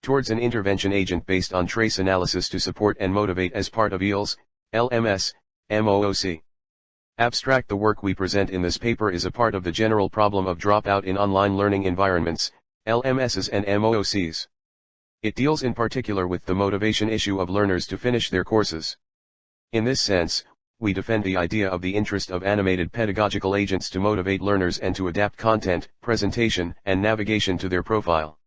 towards an intervention agent based on trace analysis to support and motivate as part of Eals, LMS, MOOC. Abstract: the work we present in this paper is a part of the general problem of dropout in online learning environments, LMSs and MOOCs. It deals in particular with the motivation issue of learners to finish their courses. In this sense, we defend the idea of the interest of animated pedagogical agents to motivate learners and to adapt content, presentation, and navigation to their profile.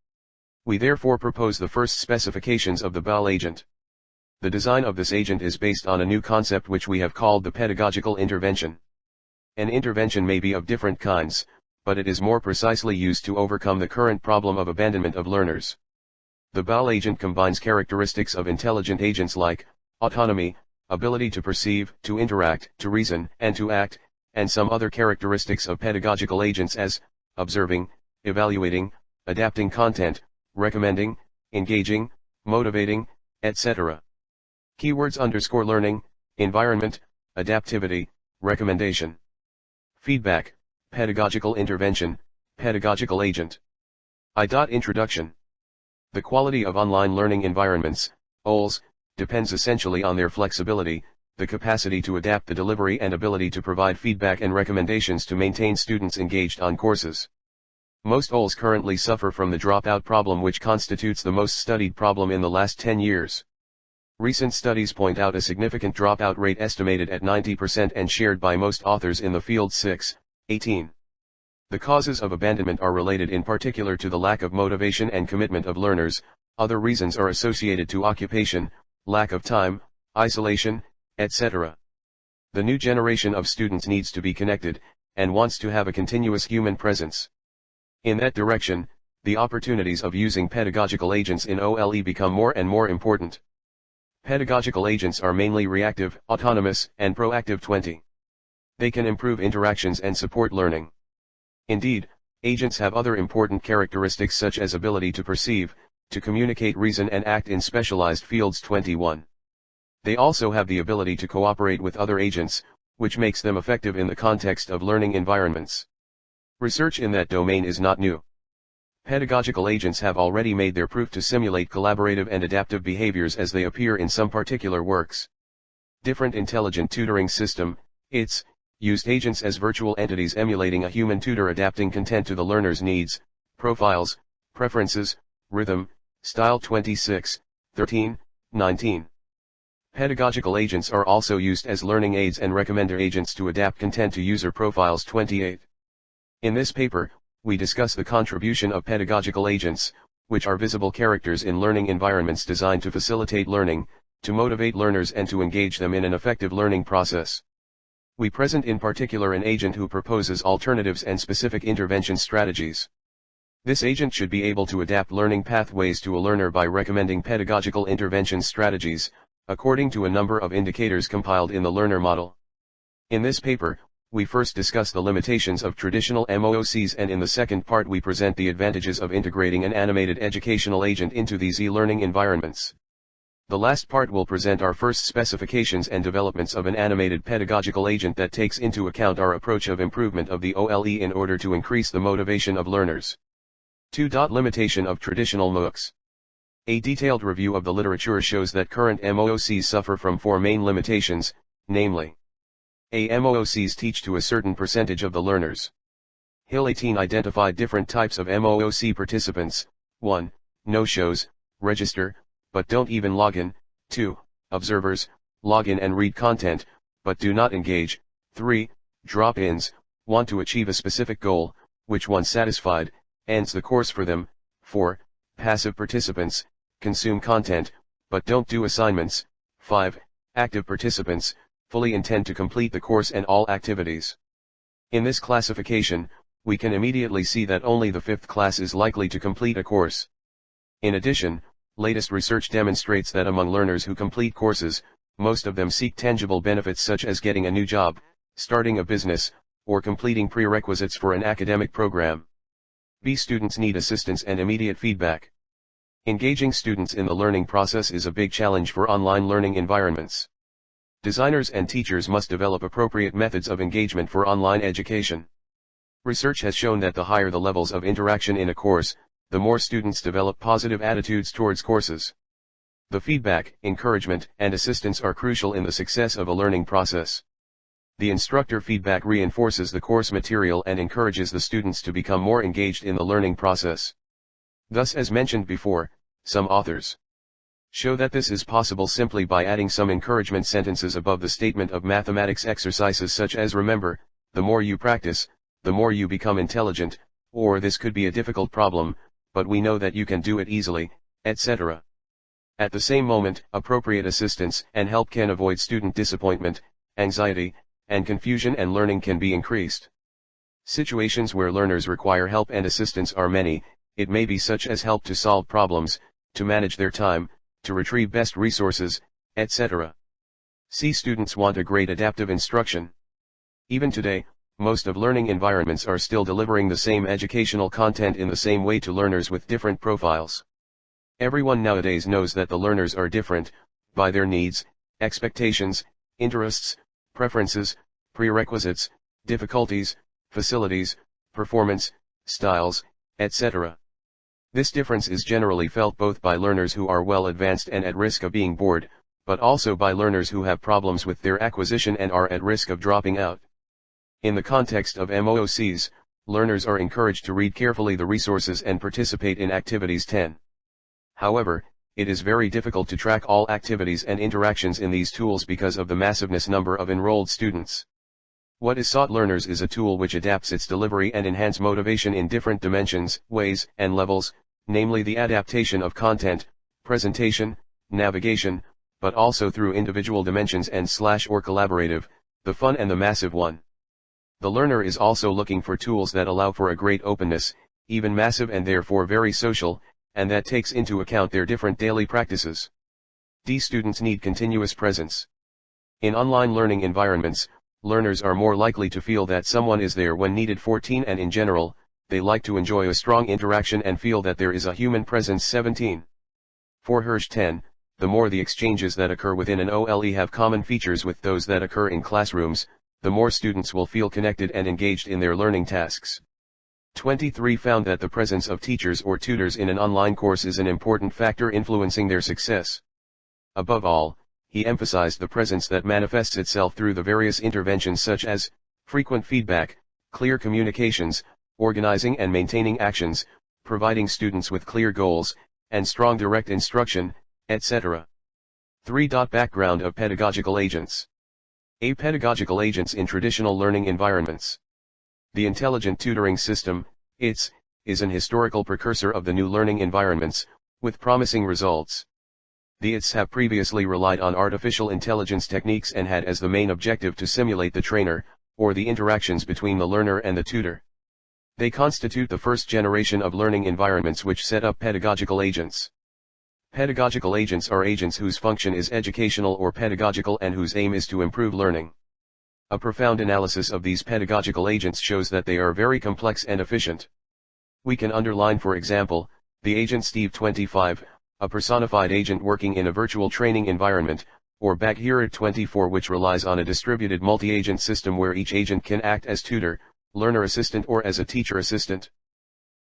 We therefore propose the first specifications of the PAOLE agent. The design of this agent is based on a new concept which we have called the pedagogical intervention. An intervention may be of different kinds, but it is more precisely used to overcome the current problem of abandonment of learners. The PAOLE agent combines characteristics of intelligent agents like autonomy, ability to perceive, to interact, to reason, and to act, and some other characteristics of pedagogical agents as observing, evaluating, adapting content, recommending, engaging, motivating, etc. Keywords: learning, environment, adaptivity, recommendation. Feedback, pedagogical intervention, pedagogical agent. Introduction. The quality of online learning environments, OLEs, depends essentially on their flexibility, the capacity to adapt the delivery and ability to provide feedback and recommendations to maintain students engaged on courses. Most OLEs currently suffer from the dropout problem, which constitutes the most studied problem in the last 10 years. Recent studies point out a significant dropout rate estimated at 90% and shared by most authors in the field 6/18. The causes of abandonment are related in particular to the lack of motivation and commitment of learners. Other reasons are associated to occupation, lack of time, isolation, etc. The new generation of students needs to be connected, and wants to have a continuous human presence. In that direction, the opportunities of using pedagogical agents in OLE become more and more important. Pedagogical agents are mainly reactive, autonomous, and proactive. 20. They can improve interactions and support learning. Indeed, agents have other important characteristics such as ability to perceive, to communicate, reason, and act in specialized fields. 21. They also have the ability to cooperate with other agents, which makes them effective in the context of learning environments. Research in that domain is not new. Pedagogical agents have already made their proof to simulate collaborative and adaptive behaviors as they appear in some particular works. Different Intelligent Tutoring System, ITS, used agents as virtual entities emulating a human tutor, adapting content to the learner's needs, profiles, preferences, rhythm, style. 26, 13, 19. Pedagogical agents are also used as learning aids and recommender agents to adapt content to user profiles. 28. In this paper, we discuss the contribution of pedagogical agents, which are visible characters in learning environments designed to facilitate learning, to motivate learners and to engage them in an effective learning process. We present in particular an agent who proposes alternatives and specific intervention strategies. This agent should be able to adapt learning pathways to a learner by recommending pedagogical intervention strategies, according to a number of indicators compiled in the learner model. In this paper, we first discuss the limitations of traditional MOOCs, and in the second part we present the advantages of integrating an animated educational agent into these e-learning environments. The last part will present our first specifications and developments of an animated pedagogical agent that takes into account our approach of improvement of the OLE in order to increase the motivation of learners. 2. Limitation of traditional MOOCs. A detailed review of the literature shows that current MOOCs suffer from 4 main limitations, namely: A. MOOCs teach to a certain percentage of the learners. Hill 18 identified different types of MOOC participants. 1. No-shows, register, but don't even log in. 2. Observers, log in and read content, but do not engage. 3. Drop-ins, want to achieve a specific goal, which once satisfied, ends the course for them. 4. Passive participants, consume content, but don't do assignments. 5. Active participants, fully intend to complete the course and all activities. In this classification, we can immediately see that only the 5th class is likely to complete a course. In addition, latest research demonstrates that among learners who complete courses, most of them seek tangible benefits such as getting a new job, starting a business, or completing prerequisites for an academic program. B. Students need assistance and immediate feedback. Engaging students in the learning process is a big challenge for online learning environments. Designers and teachers must develop appropriate methods of engagement for online education. Research has shown that the higher the levels of interaction in a course, the more students develop positive attitudes towards courses. The feedback, encouragement, and assistance are crucial in the success of a learning process. The instructor feedback reinforces the course material and encourages the students to become more engaged in the learning process. Thus, as mentioned before, some authors show that this is possible simply by adding some encouragement sentences above the statement of mathematics exercises such as remember, the more you practice, the more you become intelligent, or this could be a difficult problem, but we know that you can do it easily, etc. At the same moment, appropriate assistance and help can avoid student disappointment, anxiety, and confusion, and learning can be increased. Situations where learners require help and assistance are many. It may be such as help to solve problems, to manage their time, to retrieve best resources, etc. C. Students want a great adaptive instruction. Even today, most of learning environments are still delivering the same educational content in the same way to learners with different profiles. Everyone nowadays knows that the learners are different, by their needs, expectations, interests, preferences, prerequisites, difficulties, facilities, performance, styles, etc. This difference is generally felt both by learners who are well advanced and at risk of being bored, but also by learners who have problems with their acquisition and are at risk of dropping out. In the context of MOOCs, learners are encouraged to read carefully the resources and participate in activities 10. However, it is very difficult to track all activities and interactions in these tools because of the massiveness number of enrolled students. What is sought learners is a tool which adapts its delivery and enhance motivation in different dimensions, ways, and levels, namely the adaptation of content, presentation, navigation, but also through individual dimensions and or collaborative, the fun and the massive one. The learner is also looking for tools that allow for a great openness, even massive and therefore very social, and that takes into account their different daily practices. D. Students need continuous presence. In online learning environments, learners are more likely to feel that someone is there when needed. 14 And in general, they like to enjoy a strong interaction and feel that there is a human presence. 17. For Hirsch 10, the more the exchanges that occur within an OLE have common features with those that occur in classrooms, the more students will feel connected and engaged in their learning tasks. 23 Found that the presence of teachers or tutors in an online course is an important factor influencing their success. Above all, he emphasized the presence that manifests itself through the various interventions such as frequent feedback, clear communications, organizing and maintaining actions, providing students with clear goals, and strong direct instruction, etc. 3. Background of pedagogical agents. Pedagogical agents in traditional learning environments. The intelligent tutoring system, ITS, is an historical precursor of the new learning environments, with promising results. The ITS have previously relied on artificial intelligence techniques and had as the main objective to simulate the trainer, or the interactions between the learner and the tutor. They constitute the first generation of learning environments which set up pedagogical agents. Pedagogical agents are agents whose function is educational or pedagogical and whose aim is to improve learning. A profound analysis of these pedagogical agents shows that they are very complex and efficient. We can underline, for example, the agent Steve 25, a personified agent working in a virtual training environment, or Bagheera 24, which relies on a distributed multi-agent system where each agent can act as tutor, learner assistant, or as a teacher assistant.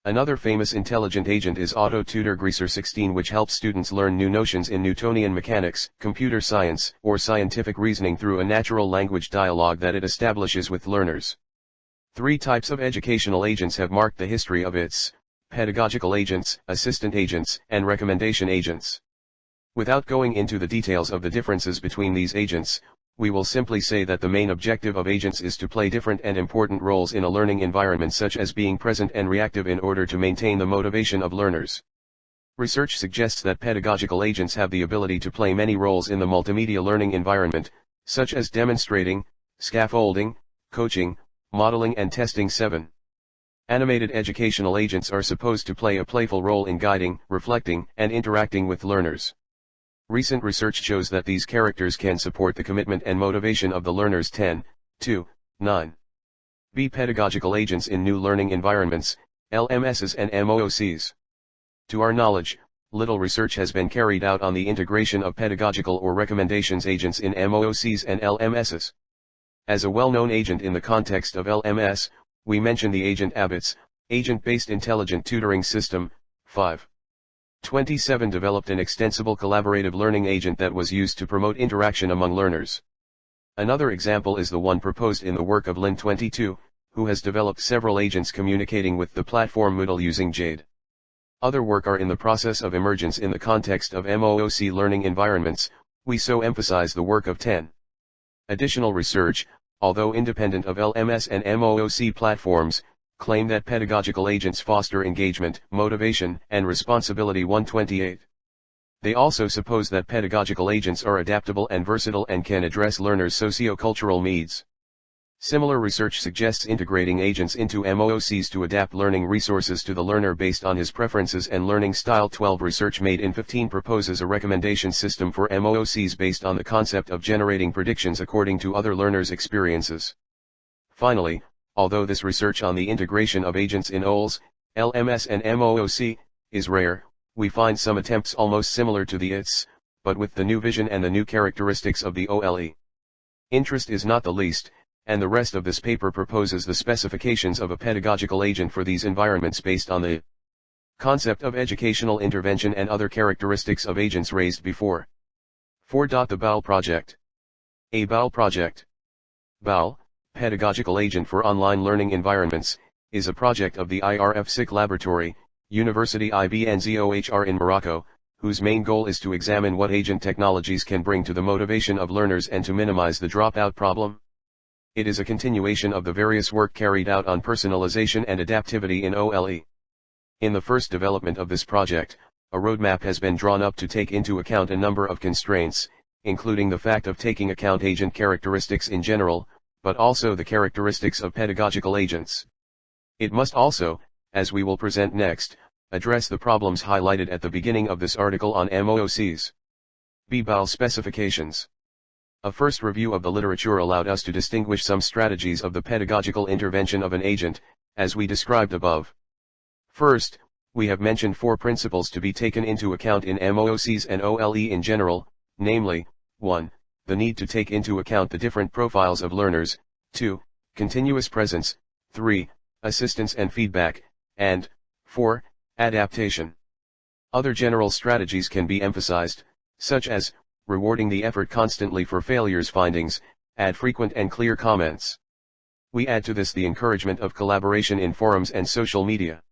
Another famous intelligent agent is Auto Tutor Greaser 16, which helps students learn new notions in Newtonian mechanics, computer science, or scientific reasoning through a natural language dialogue that it establishes with learners. 3 types of educational agents have marked the history of ITS: pedagogical agents, assistant agents, and recommendation agents. Without going into the details of the differences between these agents, we will simply say that the main objective of agents is to play different and important roles in a learning environment, such as being present and reactive in order to maintain the motivation of learners. Research suggests that pedagogical agents have the ability to play many roles in the multimedia learning environment, such as demonstrating, scaffolding, coaching, modeling and testing. 7. Animated educational agents are supposed to play a playful role in guiding, reflecting, and interacting with learners. Recent research shows that these characters can support the commitment and motivation of the learners. 10. 2. 9. B. Pedagogical agents in new learning environments, LMSs and MOOCs. To our knowledge, little research has been carried out on the integration of pedagogical or recommendations agents in MOOCs and LMSs. As a well-known agent in the context of LMS, we mention the agent ABITS, Agent-Based Intelligent Tutoring System, 5. 27 developed an extensible collaborative learning agent that was used to promote interaction among learners. Another example is the one proposed in the work of Lin 22, who has developed several agents communicating with the platform Moodle using Jade. Other work are in the process of emergence in the context of MOOC learning environments. We so emphasize the work of 10. Additional research, although independent of LMS and MOOC platforms, claim that pedagogical agents foster engagement, motivation, and responsibility. 128. They also suppose that pedagogical agents are adaptable and versatile and can address learners' socio-cultural needs. Similar research suggests integrating agents into MOOCs to adapt learning resources to the learner based on his preferences and learning style. 12. Research made in 15 proposes a recommendation system for MOOCs based on the concept of generating predictions according to other learners' experiences. Finally, although this research on the integration of agents in OLS, LMS and MOOC is rare, we find some attempts almost similar to the ITS, but with the new vision and the new characteristics of the OLE. Interest is not the least, and the rest of this paper proposes the specifications of a pedagogical agent for these environments based on the concept of educational intervention and other characteristics of agents raised before. 4. The PAOLE project. A PAOLE project. PAOLE, Pedagogical Agent for Online Learning Environments, is a project of the IRF-SIC Laboratory, University Ibn Zohr in Morocco, whose main goal is to examine what agent technologies can bring to the motivation of learners and to minimize the dropout problem. It is a continuation of the various work carried out on personalization and adaptivity in OLE. In the first development of this project, a roadmap has been drawn up to take into account a number of constraints, including the fact of taking account agent characteristics in general, but also the characteristics of pedagogical agents. It must also, as we will present next, address the problems highlighted at the beginning of this article on MOOCs. PAOLE specifications. A first review of the literature allowed us to distinguish some strategies of the pedagogical intervention of an agent, as we described above. First, we have mentioned 4 principles to be taken into account in MOOCs and OLE in general, namely, 1. The need to take into account the different profiles of learners, 2. Continuous presence, 3. Assistance and feedback, and 4. Adaptation. Other general strategies can be emphasized, such as rewarding the effort constantly for failures findings, add frequent and clear comments. We add to this the encouragement of collaboration in forums and social media.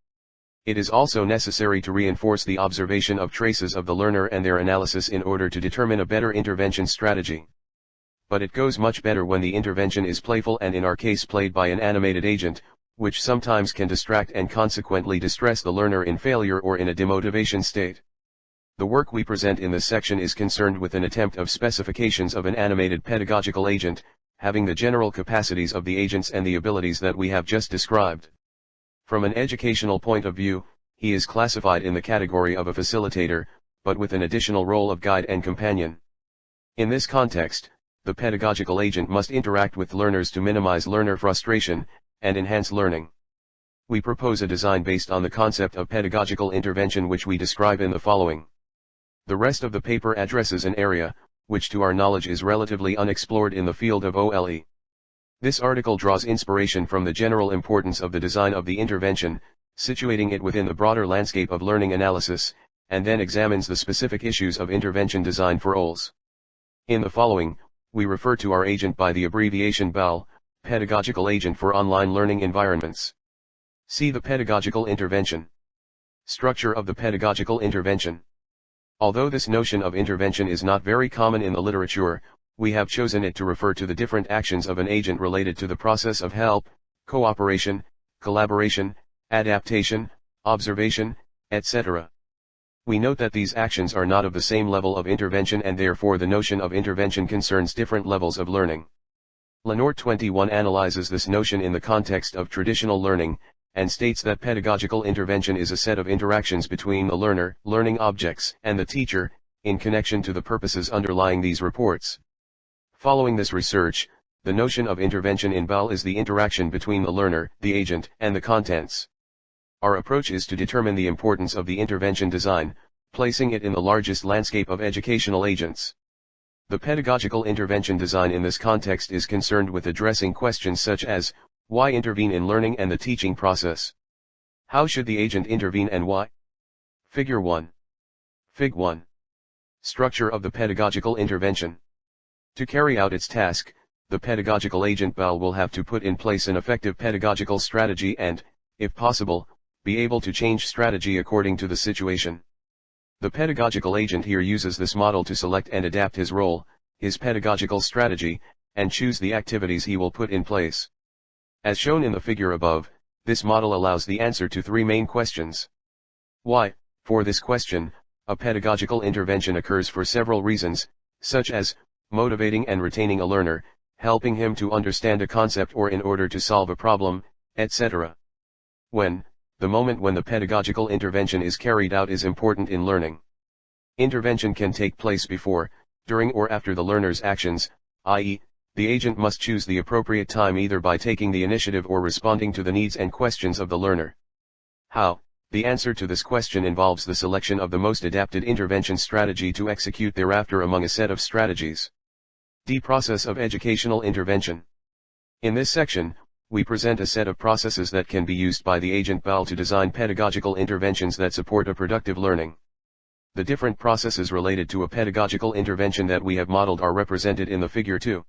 It is also necessary to reinforce the observation of traces of the learner and their analysis in order to determine a better intervention strategy. But it goes much better when the intervention is playful and in our case played by an animated agent, which sometimes can distract and consequently distress the learner in failure or in a demotivation state. The work we present in this section is concerned with an attempt of specifications of an animated pedagogical agent, having the general capacities of the agents and the abilities that we have just described. From an educational point of view, he is classified in the category of a facilitator, but with an additional role of guide and companion. In this context, the pedagogical agent must interact with learners to minimize learner frustration, and enhance learning. We propose a design based on the concept of pedagogical intervention which we describe in the following. The rest of the paper addresses an area, which to our knowledge is relatively unexplored in the field of OLE. This article draws inspiration from the general importance of the design of the intervention, situating it within the broader landscape of learning analysis, and then examines the specific issues of intervention design for OLS. In the following, we refer to our agent by the abbreviation PAOLE, Pedagogical Agent for Online Learning Environments. See the pedagogical intervention. Structure of the pedagogical intervention. Although this notion of intervention is not very common in the literature, we have chosen it to refer to the different actions of an agent related to the process of help, cooperation, collaboration, adaptation, observation, etc. We note that these actions are not of the same level of intervention and therefore the notion of intervention concerns different levels of learning. Lenoir 21 analyzes this notion in the context of traditional learning, and states that pedagogical intervention is a set of interactions between the learner, learning objects, and the teacher, in connection to the purposes underlying these reports. Following this research, the notion of intervention in PAOLE is the interaction between the learner, the agent, and the contents. Our approach is to determine the importance of the intervention design, placing it in the largest landscape of educational agents. The pedagogical intervention design in this context is concerned with addressing questions such as, why intervene in learning and the teaching process? How should the agent intervene and why? Figure 1. Fig 1. Structure of the pedagogical intervention. To carry out its task, the pedagogical agent PAOLE will have to put in place an effective pedagogical strategy and, if possible, be able to change strategy according to the situation. The pedagogical agent here uses this model to select and adapt his role, his pedagogical strategy, and choose the activities he will put in place. As shown in the figure above, this model allows the answer to three main questions. Why? For this question, a pedagogical intervention occurs for several reasons, such as motivating and retaining a learner, helping him to understand a concept or in order to solve a problem, etc. When? The moment when the pedagogical intervention is carried out is important in learning. Intervention can take place before, during or after the learner's actions, i.e., the agent must choose the appropriate time either by taking the initiative or responding to the needs and questions of the learner. How? The answer to this question involves the selection of the most adapted intervention strategy to execute thereafter among a set of strategies. D. Process of educational intervention. In this section, we present a set of processes that can be used by the agent PAOLE to design pedagogical interventions that support a productive learning. The different processes related to a pedagogical intervention that we have modeled are represented in the figure 2.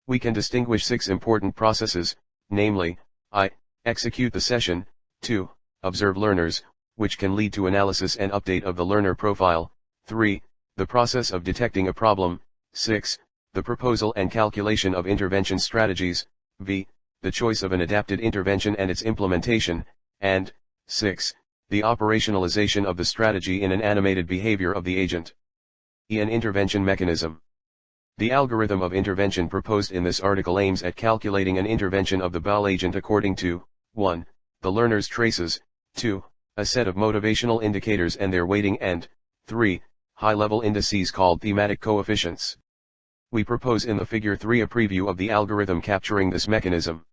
We can distinguish 6 important processes, namely, I. Execute the session, 2. Observe learners, which can lead to analysis and update of the learner profile, 3. The process of detecting a problem, 6. The proposal and calculation of intervention strategies, v. The choice of an adapted intervention and its implementation, and 6. The operationalization of the strategy in an animated behavior of the agent. E. An intervention mechanism. The algorithm of intervention proposed in this article aims at calculating an intervention of the PAOLE agent according to 1. The learner's traces, 2. A set of motivational indicators and their weighting, and 3. High-level indices called thematic coefficients. We propose in the figure 3 a preview of the algorithm capturing this mechanism.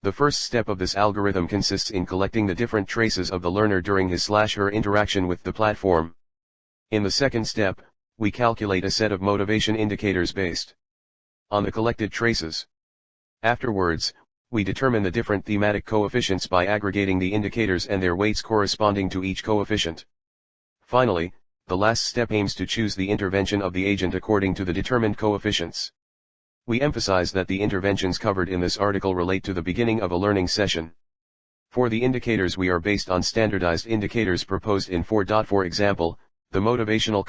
The first step of this algorithm consists in collecting the different traces of the learner during his/her interaction with the platform. In the second step, we calculate a set of motivation indicators based on the collected traces. Afterwards, we determine the different thematic coefficients by aggregating the indicators and their weights corresponding to each coefficient. Finally, the last step aims to choose the intervention of the agent according to the determined coefficients. We emphasize that the interventions covered in this article relate to the beginning of a learning session. For the indicators, we are based on standardized indicators proposed in 4. For example, the motivational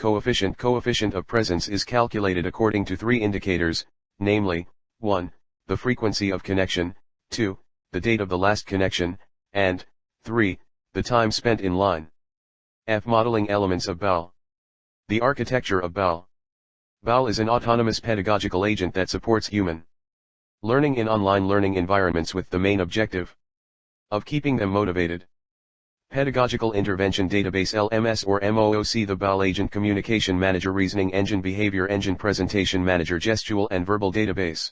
coefficient of presence is calculated according to 3 indicators, namely, 1. The frequency of connection, 2. The date of the last connection, and 3. The time spent in line. F. Modeling elements of PAOLE. The architecture of PAOLE. PAOLE is an autonomous pedagogical agent that supports human learning in online learning environments with the main objective of keeping them motivated. Pedagogical Intervention Database LMS or MOOC. The PAOLE Agent Communication Manager, Reasoning Engine, Behavior Engine, Presentation Manager, Gestual and Verbal Database.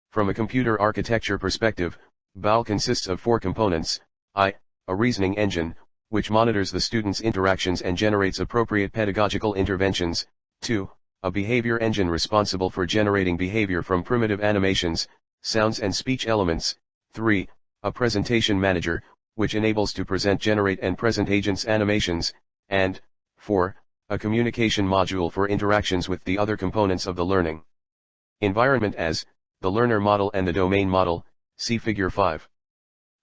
From a computer architecture perspective, PAOLE consists of 4 components. I. A reasoning engine, which monitors the student's interactions and generates appropriate pedagogical interventions. 2. A behavior engine responsible for generating behavior from primitive animations, sounds and speech elements. 3. A presentation manager, which enables to generate and present agents' animations, and 4. A communication module for interactions with the other components of the learning environment as the learner model and the domain model. See figure 5.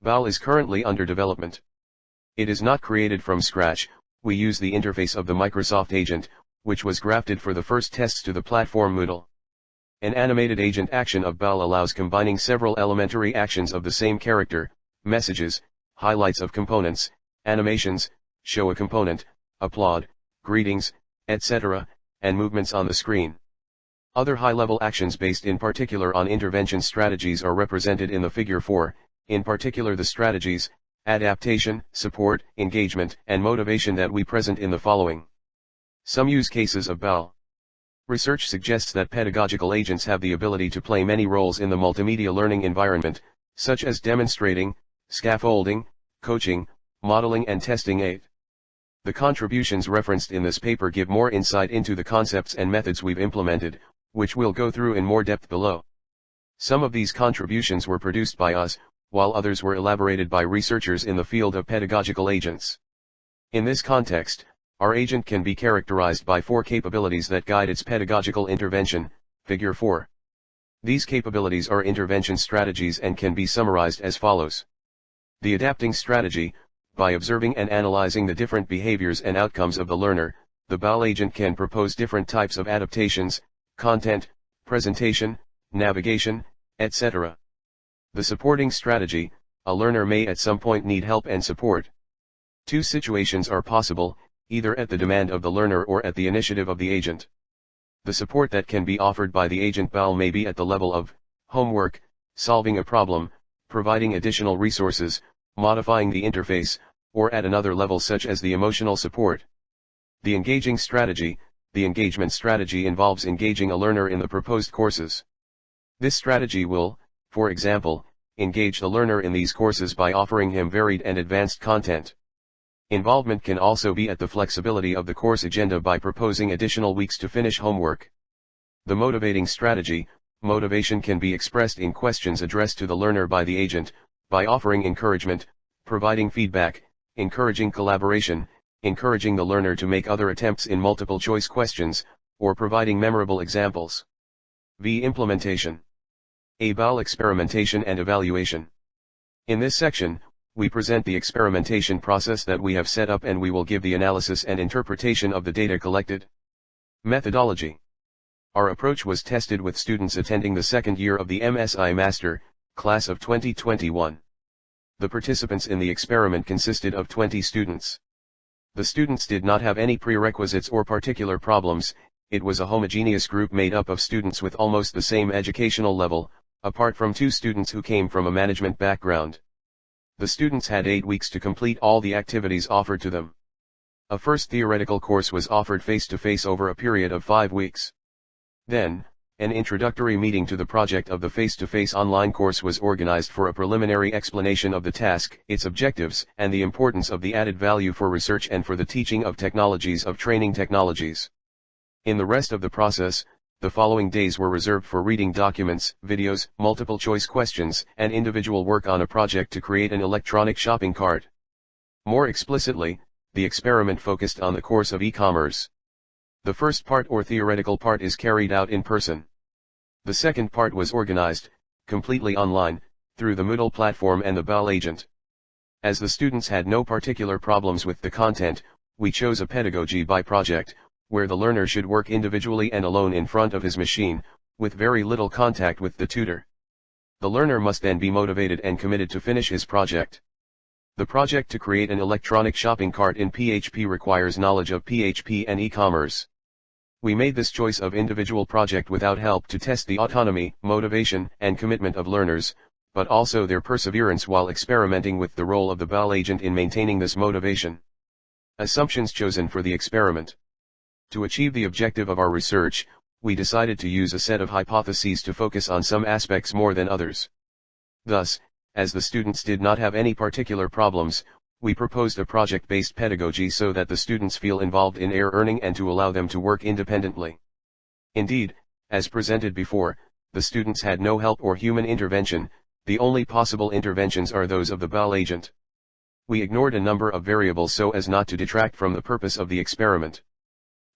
PAOLE is currently under development. It is not created from scratch. We use the interface of the Microsoft Agent, which was grafted for the first tests to the platform Moodle. An animated agent action of PAOLE allows combining several elementary actions of the same character, messages, highlights of components, animations, show a component, applaud, greetings, etc., and movements on the screen. Other high-level actions based in particular on intervention strategies are represented in the figure 4, in particular the strategies, adaptation, support, engagement, and motivation that we present in the following. Some use cases of PAOLE. Research suggests that pedagogical agents have the ability to play many roles in the multimedia learning environment, such as demonstrating, scaffolding, coaching, modeling and testing aid. The contributions referenced in this paper give more insight into the concepts and methods we've implemented, which we'll go through in more depth below. Some of these contributions were produced by us, while others were elaborated by researchers in the field of pedagogical agents. In this context, our agent can be characterized by 4 capabilities that guide its pedagogical intervention, Figure 4. These capabilities are intervention strategies and can be summarized as follows. The adapting strategy: by observing and analyzing the different behaviors and outcomes of the learner, the PAOLE agent can propose different types of adaptations, content, presentation, navigation, etc. The supporting strategy: a learner may at some point need help and support. 2 situations are possible, either at the demand of the learner or at the initiative of the agent. The support that can be offered by the agent PAOLE may be at the level of homework, solving a problem, providing additional resources, modifying the interface, or at another level such as the emotional support. The engaging strategy: the engagement strategy involves engaging a learner in the proposed courses. This strategy will, for example, engage the learner in these courses by offering him varied and advanced content. Involvement can also be at the flexibility of the course agenda by proposing additional weeks to finish homework. The motivating strategy: motivation can be expressed in questions addressed to the learner by the agent, by offering encouragement, providing feedback, encouraging collaboration, encouraging the learner to make other attempts in multiple choice questions, or providing memorable examples. Implementation. PAOLE experimentation and evaluation. In this section, we present the experimentation process that we have set up, and we will give the analysis and interpretation of the data collected. Methodology. Our approach was tested with students attending the second year of the MSI Master, class of 2021. The participants in the experiment consisted of 20 students. The students did not have any prerequisites or particular problems. It was a homogeneous group made up of students with almost the same educational level, apart from 2 students who came from a management background. The students had 8 weeks to complete all the activities offered to them. A first theoretical course was offered face-to-face over a period of 5 weeks. Then, an introductory meeting to the project of the face-to-face online course was organized for a preliminary explanation of the task, its objectives, and the importance of the added value for research and for the teaching of technologies of training technologies. In the rest of the process, the following days were reserved for reading documents, videos, multiple choice questions, and individual work on a project to create an electronic shopping cart. More explicitly, the experiment focused on the course of e-commerce. The first part or theoretical part is carried out in person. The second part was organized, completely online, through the Moodle platform and the PAOLE agent. As the students had no particular problems with the content, we chose a pedagogy by project, where the learner should work individually and alone in front of his machine, with very little contact with the tutor. The learner must then be motivated and committed to finish his project. The project to create an electronic shopping cart in PHP requires knowledge of PHP and e-commerce. We made this choice of individual project without help to test the autonomy, motivation, and commitment of learners, but also their perseverance while experimenting with the role of the PAOLE agent in maintaining this motivation. Assumptions chosen for the experiment. To achieve the objective of our research, we decided to use a set of hypotheses to focus on some aspects more than others. Thus, as the students did not have any particular problems, we proposed a project-based pedagogy so that the students feel involved in earning and to allow them to work independently. Indeed, as presented before, the students had no help or human intervention. The only possible interventions are those of the PAOLE agent. We ignored a number of variables so as not to detract from the purpose of the experiment.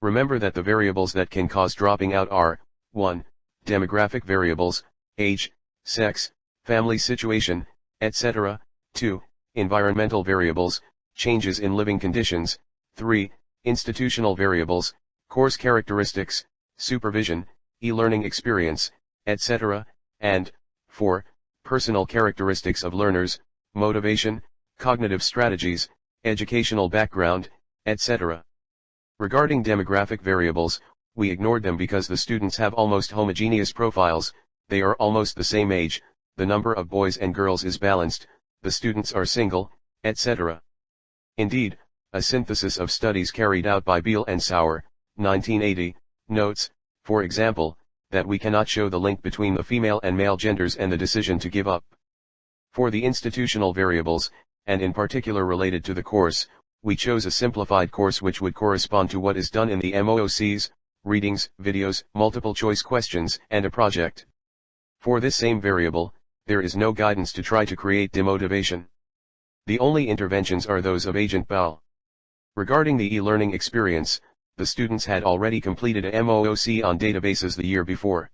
Remember that the variables that can cause dropping out are: 1. Demographic variables, age, sex, family situation, etc. 2. Environmental variables, changes in living conditions. 3. Institutional variables, course characteristics, supervision, e-learning experience, etc. And 4. Personal characteristics of learners, motivation, cognitive strategies, educational background, etc. Regarding demographic variables, we ignored them because the students have almost homogeneous profiles, they are almost the same age, the number of boys and girls is balanced, the students are single, etc. Indeed, a synthesis of studies carried out by Beal and Sauer, 1980, notes, for example, that we cannot show the link between the female and male genders and the decision to give up. For the institutional variables, and in particular related to the course, we chose a simplified course which would correspond to what is done in the MOOCs, readings, videos, multiple choice questions, and a project. For this same variable, there is no guidance to try to create demotivation. The only interventions are those of agent PAOLE. Regarding the e-learning experience, the students had already completed a MOOC on databases the year before.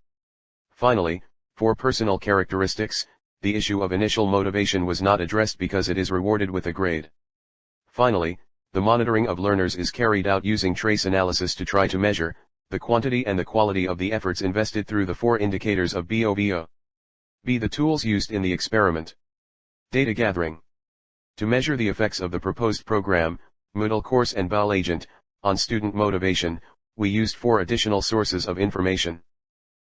Finally, for personal characteristics, the issue of initial motivation was not addressed because it is rewarded with a grade. Finally, the monitoring of learners is carried out using trace analysis to try to measure the quantity and the quality of the efforts invested through the 4 indicators of BOVO. B. The tools used in the experiment. Data gathering. To measure the effects of the proposed program, Moodle course and PAOLE agent, on student motivation, we used 4 additional sources of information.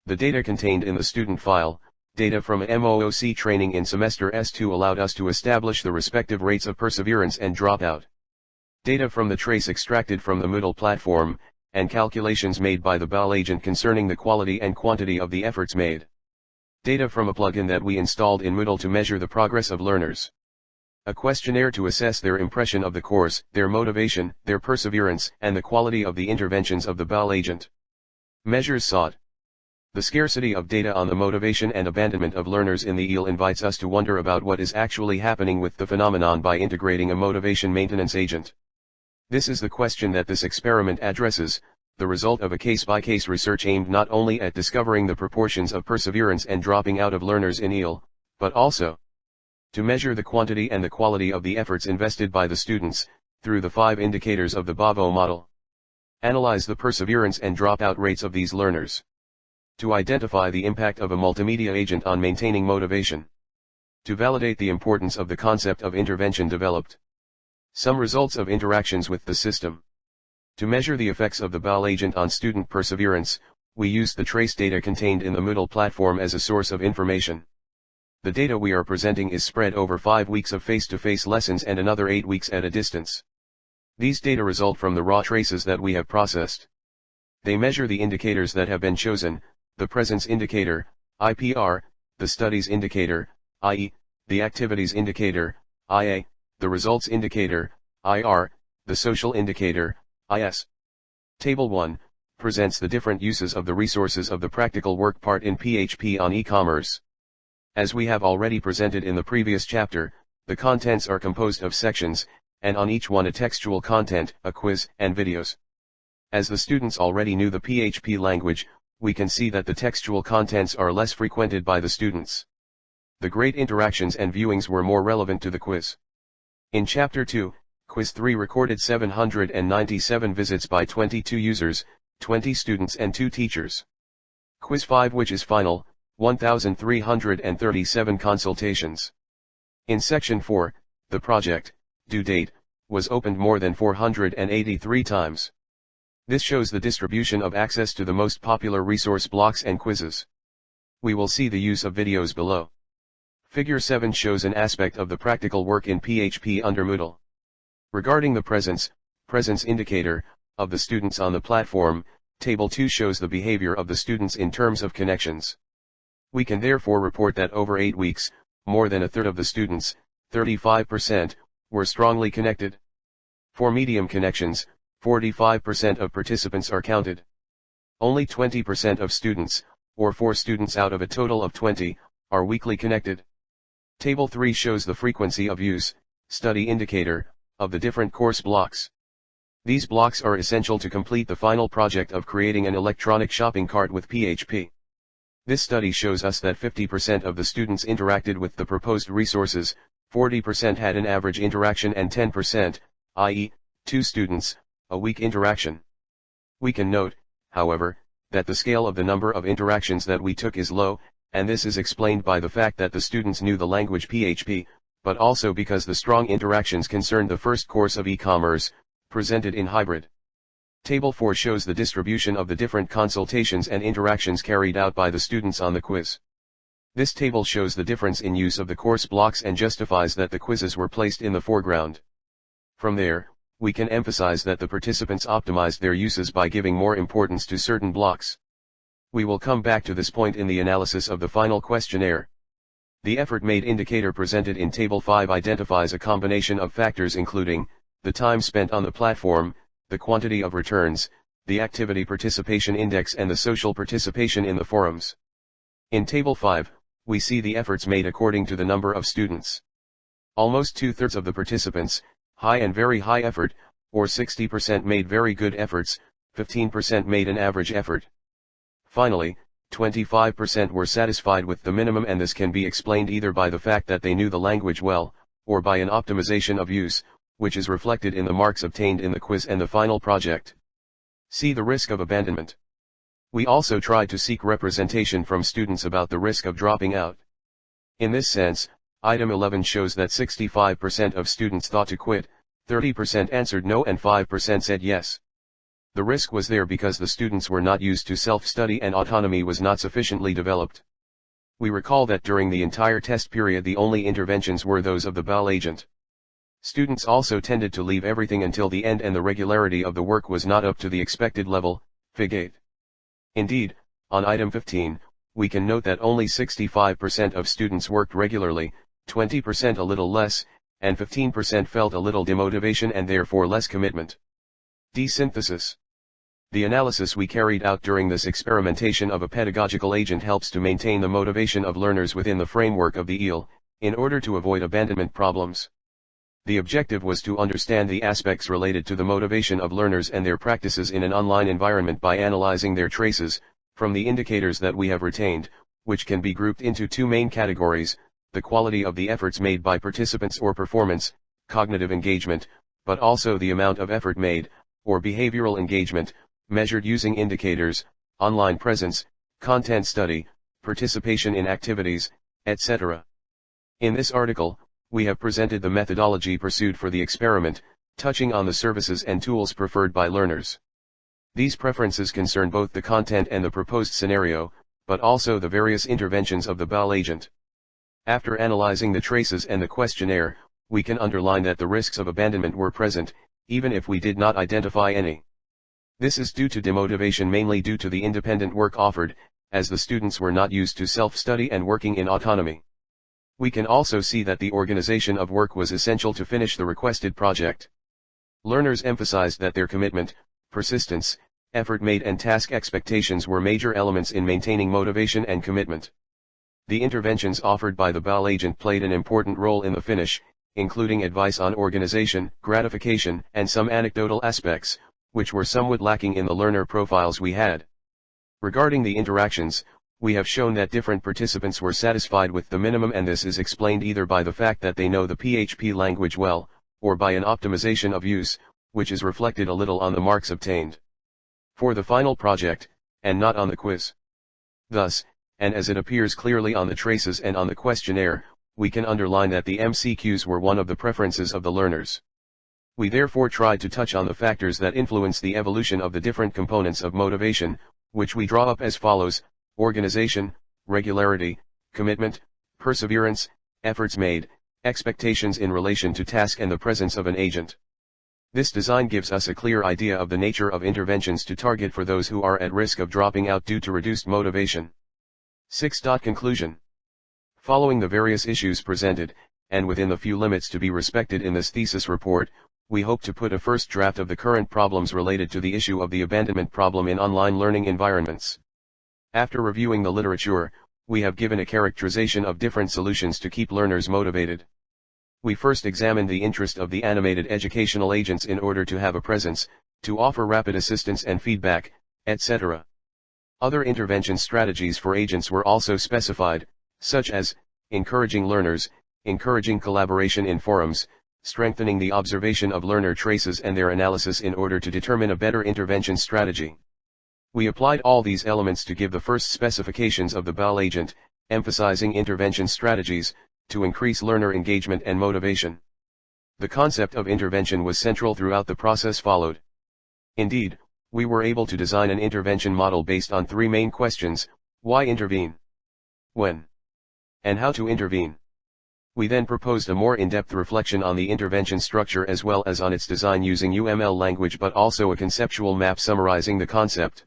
The data contained in the student file, data from MOOC training in semester S2 allowed us to establish the respective rates of perseverance and dropout. Data from the trace extracted from the Moodle platform, and calculations made by the PAOLE agent concerning the quality and quantity of the efforts made. Data from a plugin that we installed in Moodle to measure the progress of learners. A questionnaire to assess their impression of the course, their motivation, their perseverance, and the quality of the interventions of the PAOLE agent. Measures sought. The scarcity of data on the motivation and abandonment of learners in the Eals invites us to wonder about what is actually happening with the phenomenon by integrating a motivation maintenance agent. This is the question that this experiment addresses, the result of a case-by-case research aimed not only at discovering the proportions of perseverance and dropping out of learners in Eals, but also to measure the quantity and the quality of the efforts invested by the students, through the 5 indicators of the BOVO model. Analyze the perseverance and dropout rates of these learners. To identify the impact of a multimedia agent on maintaining motivation. To validate the importance of the concept of intervention developed. Some results of interactions with the system. To measure the effects of the PAOLE agent on student perseverance, we used the trace data contained in the Moodle platform as a source of information. The data we are presenting is spread over 5 weeks of face-to-face lessons and another 8 weeks at a distance. These data result from the raw traces that we have processed. They measure the indicators that have been chosen, the presence indicator, IPR, the studies indicator, IE, the activities indicator, IA, the results indicator, IR, the social indicator, IS. Table 1 presents the different uses of the resources of the practical work part in PHP on e-commerce. As we have already presented in the previous chapter, the contents are composed of sections, and on each one a textual content, a quiz, and videos. As the students already knew the PHP language, we can see that the textual contents are less frequented by the students. The great interactions and viewings were more relevant to the quiz. In Chapter 2, Quiz 3 recorded 797 visits by 22 users, 20 students and 2 teachers. Quiz 5, which is final, 1,337 consultations. In Section 4, the project, due date, was opened more than 483 times. This shows the distribution of access to the most popular resource blocks and quizzes. We will see the use of videos below. Figure 7 shows an aspect of the practical work in PHP under Moodle. Regarding the presence indicator, of the students on the platform, Table 2 shows the behavior of the students in terms of connections. We can therefore report that over 8 weeks, more than a third of the students, 35%, were strongly connected. For medium connections, 45% of participants are counted. Only 20% of students, or 4 students out of a total of 20, are weakly connected. Table 3 shows the frequency of use, study indicator, of the different course blocks. These blocks are essential to complete the final project of creating an electronic shopping cart with PHP. This study shows us that 50% of the students interacted with the proposed resources, 40% had an average interaction and 10%, i.e., 2 students, a weak interaction. We can note, however, that the scale of the number of interactions that we took is low, and this is explained by the fact that the students knew the language PHP, but also because the strong interactions concerned the first course of e-commerce, presented in hybrid. Table 4 shows the distribution of the different consultations and interactions carried out by the students on the quiz. This table shows the difference in use of the course blocks and justifies that the quizzes were placed in the foreground. From there, we can emphasize that the participants optimized their uses by giving more importance to certain blocks. We will come back to this point in the analysis of the final questionnaire. The effort made indicator presented in Table 5 identifies a combination of factors including the time spent on the platform, the quantity of returns, the activity participation index and the social participation in the forums. In Table 5, we see the efforts made according to the number of students. Almost 2/3 of the participants, high and very high effort, or 60% made very good efforts, 15% made an average effort. Finally, 25% were satisfied with the minimum, and this can be explained either by the fact that they knew the language well, or by an optimization of use, which is reflected in the marks obtained in the quiz and the final project. See the risk of abandonment. We also tried to seek representation from students about the risk of dropping out. In this sense, item 11 shows that 65% of students thought to quit, 30% answered no and 5% said yes. The risk was there because the students were not used to self-study and autonomy was not sufficiently developed. We recall that during the entire test period the only interventions were those of the PAOLE agent. Students also tended to leave everything until the end, and the regularity of the work was not up to the expected level, Fig. 8. Indeed, on item 15, we can note that only 65% of students worked regularly, 20% a little less, and 15% felt a little demotivation and therefore less commitment. Desynthesis. The analysis we carried out during this experimentation of a pedagogical agent helps to maintain the motivation of learners within the framework of the Eals, in order to avoid abandonment problems. The objective was to understand the aspects related to the motivation of learners and their practices in an online environment by analyzing their traces, from the indicators that we have retained, which can be grouped into two main categories: the quality of the efforts made by participants or performance, cognitive engagement, but also the amount of effort made, or behavioral engagement, measured using indicators, online presence, content study, participation in activities, etc. In this article, we have presented the methodology pursued for the experiment, touching on the services and tools preferred by learners. These preferences concern both the content and the proposed scenario, but also the various interventions of the PAOLE agent. After analyzing the traces and the questionnaire, we can underline that the risks of abandonment were present, even if we did not identify any. This is due to demotivation, mainly due to the independent work offered, as the students were not used to self-study and working in autonomy. We can also see that the organization of work was essential to finish the requested project. Learners emphasized that their commitment, persistence, effort made and task expectations were major elements in maintaining motivation and commitment. The interventions offered by the PAOLE agent played an important role in the finish, including advice on organization, gratification, and some anecdotal aspects, which were somewhat lacking in the learner profiles we had. Regarding the interactions, we have shown that different participants were satisfied with the minimum, and this is explained either by the fact that they know the PHP language well, or by an optimization of use, which is reflected a little on the marks obtained for the final project, and not on the quiz. Thus, and as it appears clearly on the traces and on the questionnaire, we can underline that the MCQs were one of the preferences of the learners. We therefore tried to touch on the factors that influence the evolution of the different components of motivation, which we draw up as follows: organization, regularity, commitment, perseverance, efforts made, expectations in relation to task, and the presence of an agent. This design gives us a clear idea of the nature of interventions to target for those who are at risk of dropping out due to reduced motivation. 6. Conclusion. Following the various issues presented, and within the few limits to be respected in this thesis report, we hope to put a first draft of the current problems related to the issue of the abandonment problem in online learning environments. After reviewing the literature, we have given a characterization of different solutions to keep learners motivated. We first examined the interest of the animated educational agents in order to have a presence, to offer rapid assistance and feedback, etc. Other intervention strategies for agents were also specified, such as encouraging learners, encouraging collaboration in forums, strengthening the observation of learner traces and their analysis in order to determine a better intervention strategy. We applied all these elements to give the first specifications of the PAOLE agent, emphasizing intervention strategies, to increase learner engagement and motivation. The concept of intervention was central throughout the process followed. Indeed, we were able to design an intervention model based on three main questions: why intervene, when, and how to intervene. We then proposed a more in-depth reflection on the intervention structure as well as on its design using UML language, but also a conceptual map summarizing the concept.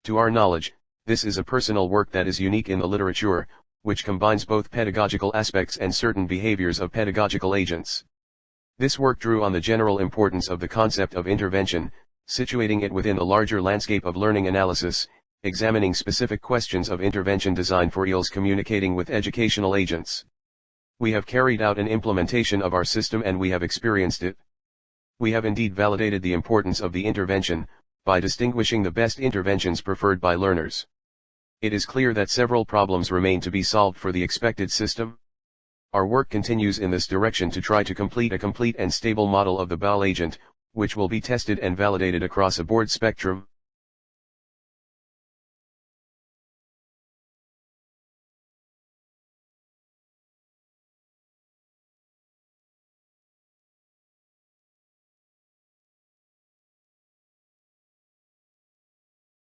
To our knowledge, this is a personal work that is unique in the literature, which combines both pedagogical aspects and certain behaviors of pedagogical agents. This work drew on the general importance of the concept of intervention, situating it within the larger landscape of learning analysis, examining specific questions of intervention design for Eals communicating with educational agents. We have carried out an implementation of our system and we have experienced it. We have indeed validated the importance of the intervention, by distinguishing the best interventions preferred by learners. It is clear that several problems remain to be solved for the expected system. Our work continues in this direction to try to complete a complete and stable model of the PAOLE agent, which will be tested and validated across a broad spectrum.